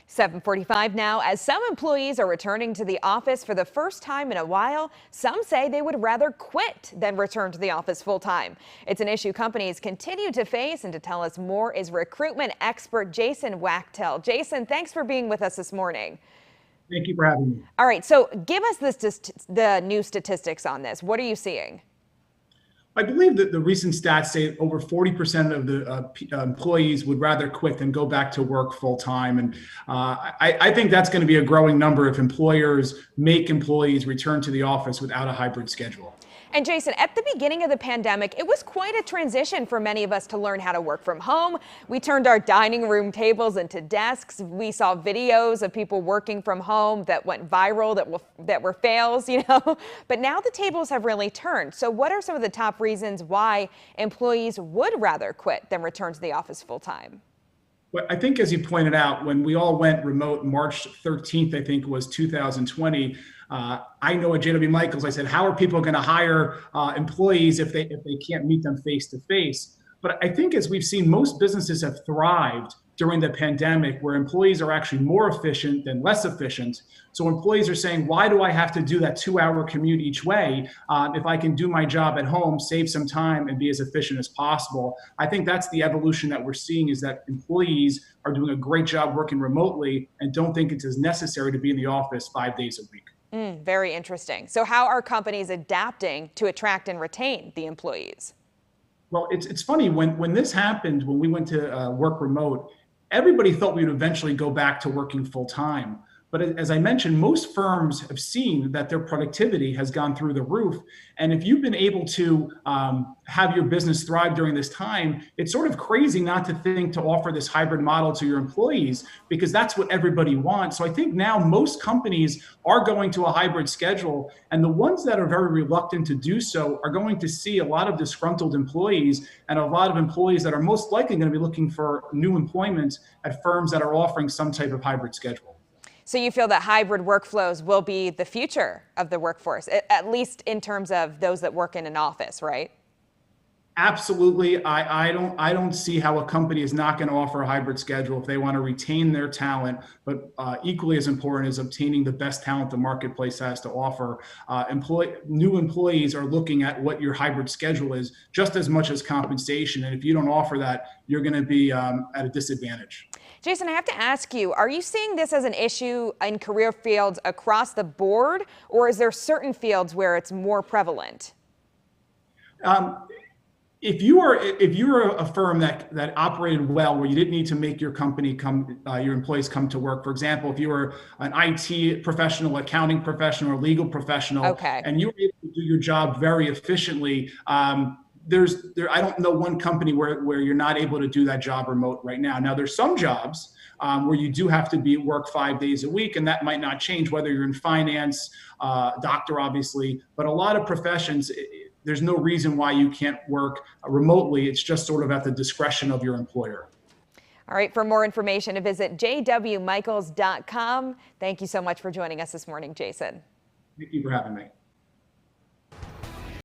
7:45 now. As some employees are returning to the office for the first time in a while, some say they would rather quit than return to the office full time. It's an issue companies continue to face, and to tell us more is recruitment expert Jason Wachtel. Jason, thanks for being with us this morning. Thank you for having me. All right, so give us the new statistics on this. What are you seeing? I believe that the recent stats say over 40% of the employees would rather quit than go back to work full time. And I think that's going to be a growing number if employers make employees return to the office without a hybrid schedule. And Jason, at the beginning of the pandemic, it was quite a transition for many of us to learn how to work from home. We turned our dining room tables into desks. We saw videos of people working from home that went viral, that were fails, But now the tables have really turned. So what are some of the top reasons why employees would rather quit than return to the office full time? Well, I think, as you pointed out, when we all went remote March 13th, I think it was 2020, I know at JW Michaels, I said, how are people going to hire employees if they can't meet them face to face? But I think, as we've seen, most businesses have thrived during the pandemic, where employees are actually more efficient than less efficient. So employees are saying, why do I have to do that 2-hour commute each way if I can do my job at home, save some time, and be as efficient as possible? I think that's the evolution that we're seeing, is that employees are doing a great job working remotely and don't think it's as necessary to be in the office 5 days a week. Very interesting. So how are companies adapting to attract and retain the employees? Well, it's funny, when this happened, when we went to work remote, everybody thought we would eventually go back to working full time. But as I mentioned, most firms have seen that their productivity has gone through the roof. And if you've been able to have your business thrive during this time, it's sort of crazy not to think to offer this hybrid model to your employees, because that's what everybody wants. So I think now most companies are going to a hybrid schedule, and the ones that are very reluctant to do so are going to see a lot of disgruntled employees and a lot of employees that are most likely going to be looking for new employment at firms that are offering some type of hybrid schedule. So you feel that hybrid workflows will be the future of the workforce, at least in terms of those that work in an office, right? Absolutely. I don't see how a company is not going to offer a hybrid schedule if they want to retain their talent. But equally as important is obtaining the best talent the marketplace has to offer. New employees are looking at what your hybrid schedule is just as much as compensation. And if you don't offer that, you're going to be at a disadvantage. Jason, I have to ask you, are you seeing this as an issue in career fields across the board, or is there certain fields where it's more prevalent? If you were a firm that operated well, where you didn't need to make your your employees come to work, for example, if you were an IT professional, accounting professional, or legal professional, Okay. and you were able to do your job very efficiently, I don't know one company where you're not able to do that job remote right now. Now, there's some jobs where you do have to be at work 5 days a week, and that might not change whether you're in finance, doctor, obviously, but a lot of professions, there's no reason why you can't work remotely. It's just sort of at the discretion of your employer. All right, for more information, visit jwmichaels.com. Thank you so much for joining us this morning, Jason. Thank you for having me.